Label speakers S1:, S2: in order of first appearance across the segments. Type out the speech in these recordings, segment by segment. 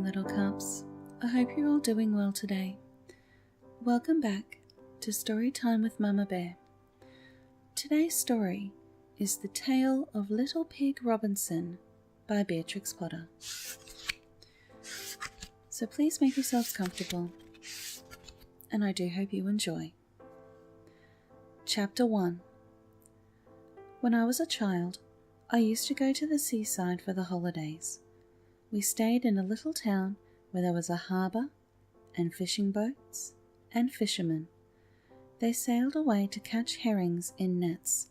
S1: little cubs. I hope you're all doing well today. Welcome back to Story Time with Mama Bear. Today's story is The Tale of Little Pig Robinson by Beatrix Potter. So please make yourselves comfortable, and I do hope you enjoy. Chapter 1. When I was a child, I used to go to the seaside for the holidays. We stayed in a little town where there was a harbour and fishing boats and fishermen. They sailed away to catch herrings in nets.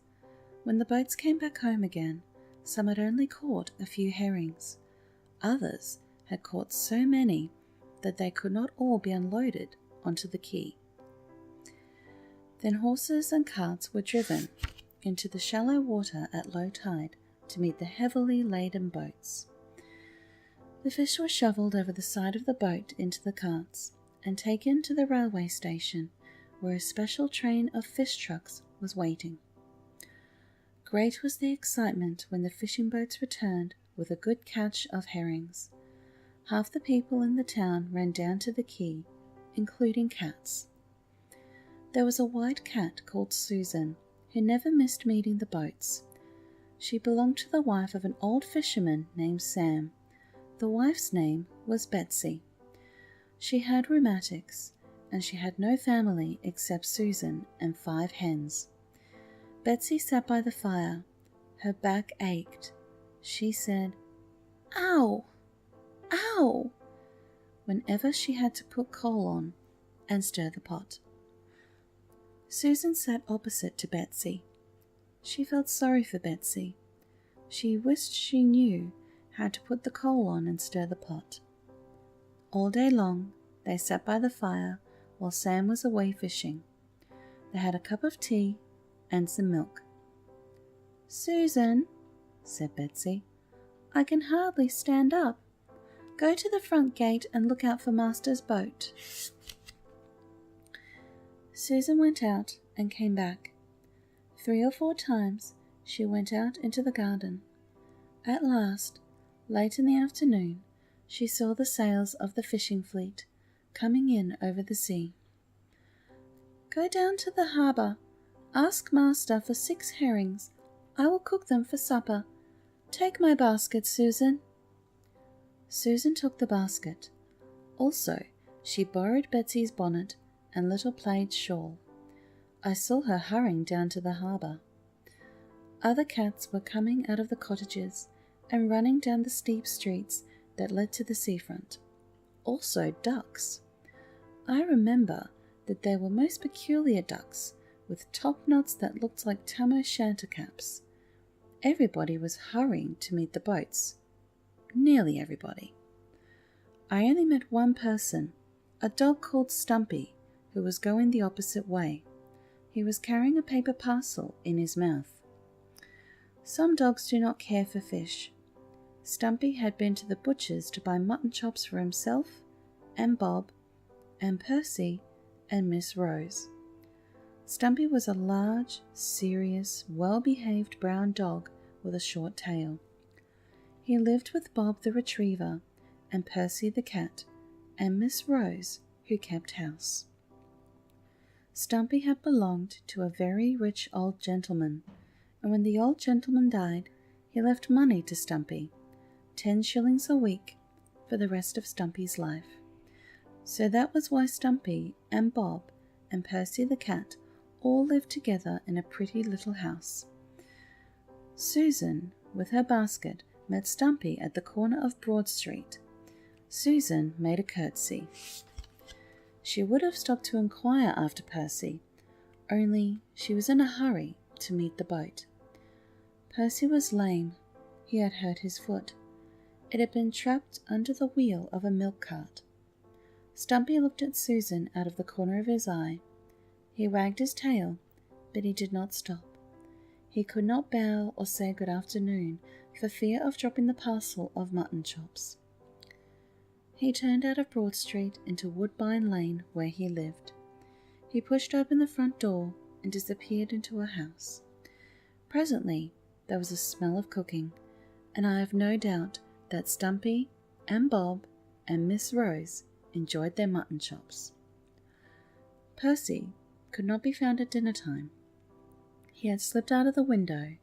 S1: When the boats came back home again, some had only caught a few herrings. Others had caught so many that they could not all be unloaded onto the quay. Then horses and carts were driven into the shallow water at low tide to meet the heavily laden boats. The fish were shovelled over the side of the boat into the carts and taken to the railway station, where a special train of fish trucks was waiting. Great was the excitement when the fishing boats returned with a good catch of herrings. Half the people in the town ran down to the quay, including cats. There was a white cat called Susan, who never missed meeting the boats. She belonged to the wife of an old fisherman named Sam. The wife's name was Betsy. She had rheumatics, and she had no family except Susan and 5 hens. Betsy sat by the fire. Her back ached. She said, "Ow! Ow!" whenever she had to put coal on and stir the pot. Susan sat opposite to Betsy. She felt sorry for Betsy. She wished she knew how to put the coal on and stir the pot. All day long they sat by the fire while Sam was away fishing. They had a cup of tea and some milk. "Susan," said Betsy, "I can hardly stand up. Go to the front gate and look out for Master's boat." Susan went out and came back. 3 or 4 times she went out into the garden. At last, late in the afternoon, she saw the sails of the fishing fleet coming in over the sea. "Go down to the harbour. Ask Master for 6 herrings. I will cook them for supper. Take my basket, Susan." Susan took the basket. Also, she borrowed Betsy's bonnet and little plaid shawl. I saw her hurrying down to the harbour. Other cats were coming out of the cottages and running down the steep streets that led to the seafront. Also ducks. I remember that they were most peculiar ducks, with top knots that looked like tam-o'-shanter caps. Everybody was hurrying to meet the boats. Nearly everybody. I only met one person, a dog called Stumpy, who was going the opposite way. He was carrying a paper parcel in his mouth. Some dogs do not care for fish. Stumpy had been to the butcher's to buy mutton chops for himself and Bob and Percy and Miss Rose. Stumpy was a large, serious, well-behaved brown dog with a short tail. He lived with Bob the retriever and Percy the cat and Miss Rose, who kept house. Stumpy had belonged to a very rich old gentleman, and when the old gentleman died, he left money to Stumpy, 10 shillings a week for the rest of Stumpy's life. So that was why Stumpy and Bob and Percy the cat all lived together in a pretty little house. Susan, with her basket, met Stumpy at the corner of Broad Street. Susan made a curtsy. She would have stopped to inquire after Percy, only she was in a hurry to meet the boat. Percy was lame. He had hurt his foot. It had been trapped under the wheel of a milk cart. Stumpy looked at Susan out of the corner of his eye. He wagged his tail, but he did not stop. He could not bow or say good afternoon for fear of dropping the parcel of mutton chops. He turned out of Broad Street into Woodbine Lane, where he lived. He pushed open the front door and disappeared into a house. Presently there was a smell of cooking, and I have no doubt that Stumpy and Bob and Miss Rose enjoyed their mutton chops. Percy could not be found at dinner time. He had slipped out of the window,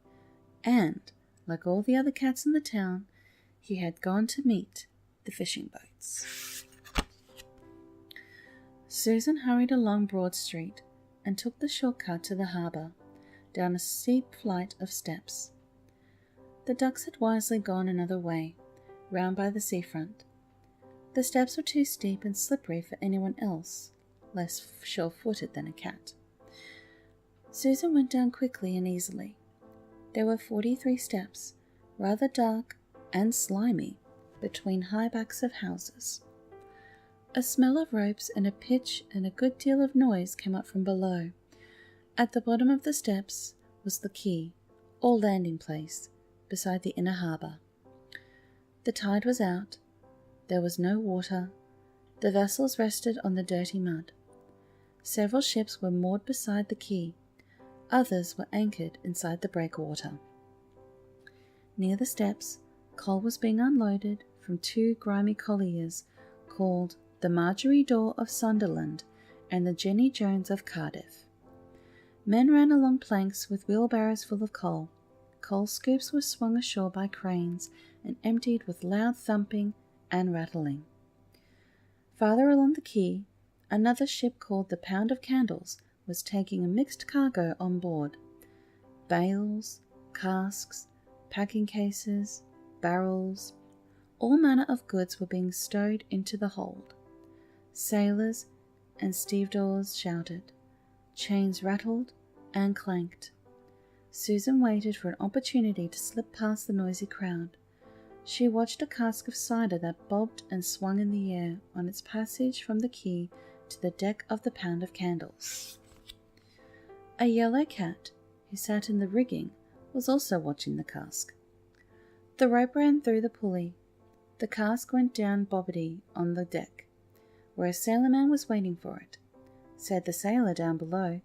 S1: and, like all the other cats in the town, he had gone to meet the fishing boats. Susan hurried along Broad Street and took the shortcut to the harbour, down a steep flight of steps. The ducks had wisely gone another way, round by the seafront. The steps were too steep and slippery for anyone else, less sure-footed than a cat. Susan went down quickly and easily. There were 43 steps, rather dark and slimy, between high backs of houses. A smell of ropes and a pitch and a good deal of noise came up from below. At the bottom of the steps was the quay, or landing place, beside the inner harbour. The tide was out. There was no water. The vessels rested on the dirty mud. Several ships were moored beside the quay. Others were anchored inside the breakwater. Near the steps, coal was being unloaded from 2 grimy colliers called the Marjorie Daw of Sunderland and the Jenny Jones of Cardiff. Men ran along planks with wheelbarrows full of coal. Coal scoops were swung ashore by cranes and emptied with loud thumping and rattling. Farther along the quay, another ship called the Pound of Candles was taking a mixed cargo on board. Bales, casks, packing cases, barrels, all manner of goods were being stowed into the hold. Sailors and stevedores shouted. Chains rattled and clanked. Susan waited for an opportunity to slip past the noisy crowd. She watched a cask of cider that bobbed and swung in the air on its passage from the quay to the deck of the Pound of Candles. A yellow cat, who sat in the rigging, was also watching the cask. The rope ran through the pulley. The cask went down bobbity on the deck, where a sailorman was waiting for it. Said the sailor down below,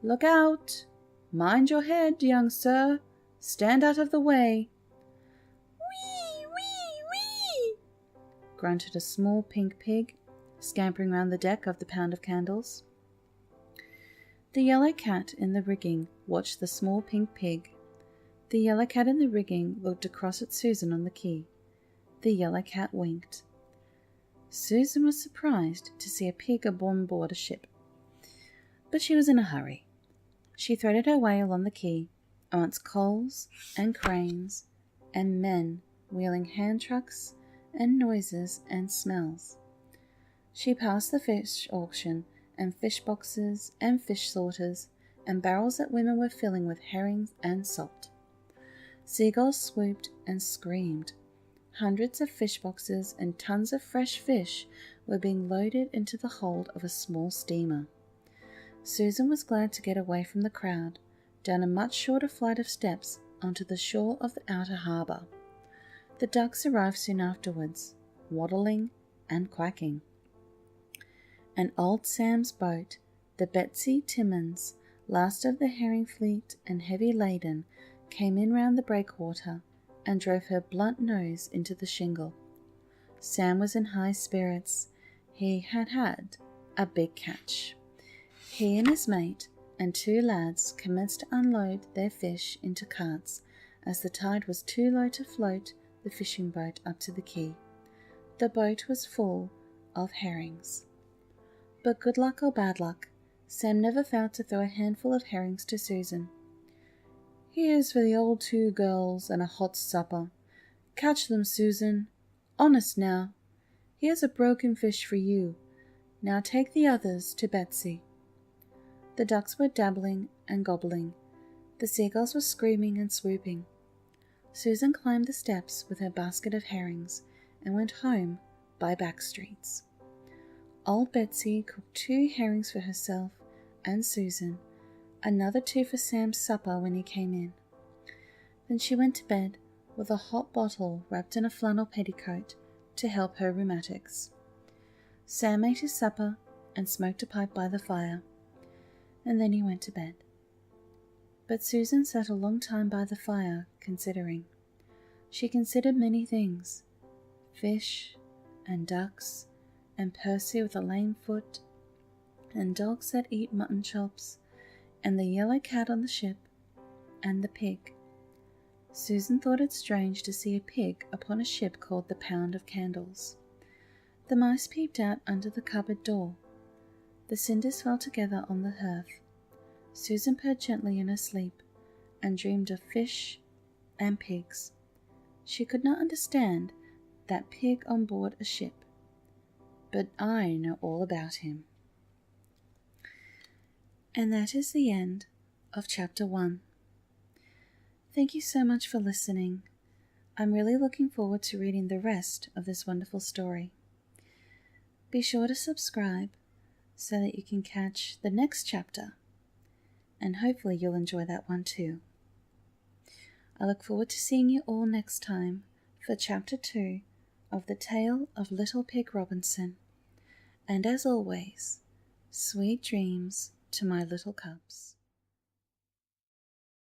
S1: "Look out! Mind your head, young sir! Stand out of the way!" "Wee, wee, wee!" grunted a small pink pig, scampering round the deck of the Pound of Candles. The yellow cat in the rigging watched the small pink pig. The yellow cat in the rigging looked across at Susan on the quay. The yellow cat winked. Susan was surprised to see a pig on board a ship, but she was in a hurry. She threaded her way along the quay, amongst coals and cranes and men wheeling hand trucks and noises and smells. She passed the fish auction and fish boxes and fish sorters and barrels that women were filling with herrings and salt. Seagulls swooped and screamed. Hundreds of fish boxes and tons of fresh fish were being loaded into the hold of a small steamer. Susan was glad to get away from the crowd, down a much shorter flight of steps onto the shore of the outer harbour. The ducks arrived soon afterwards, waddling and quacking. And old Sam's boat, the Betsy Timmins, last of the herring fleet and heavy laden, came in round the breakwater and drove her blunt nose into the shingle. Sam was in high spirits. He had had a big catch. He and his mate and 2 lads commenced to unload their fish into carts as the tide was too low to float the fishing boat up to the quay. The boat was full of herrings. But good luck or bad luck, Sam never failed to throw a handful of herrings to Susan. "Here's for the old 2 girls and a hot supper. Catch them, Susan. Honest now. Here's a broken fish for you. Now take the others to Betsy." The ducks were dabbling and gobbling. The seagulls were screaming and swooping. Susan climbed the steps with her basket of herrings and went home by back streets. Old Betsy cooked 2 herrings for herself and Susan, another 2 for Sam's supper when he came in. Then she went to bed with a hot bottle wrapped in a flannel petticoat to help her rheumatics. Sam ate his supper and smoked a pipe by the fire, and then he went to bed. But Susan sat a long time by the fire, considering. She considered many things, fish and ducks, and Percy with a lame foot, and dogs that eat mutton chops, and the yellow cat on the ship, and the pig. Susan thought it strange to see a pig upon a ship called the Pound of Candles. The mice peeped out under the cupboard door. The cinders fell together on the hearth. Susan purred gently in her sleep, and dreamed of fish and pigs. She could not understand that pig on board a ship, but I know all about him. And that is the end of Chapter 1. Thank you so much for listening. I'm really looking forward to reading the rest of this wonderful story. Be sure to subscribe so that you can catch the next chapter, and hopefully you'll enjoy that one too. I look forward to seeing you all next time for Chapter 2 of The Tale of Little Pig Robinson. And as always, sweet dreams to my little cubs.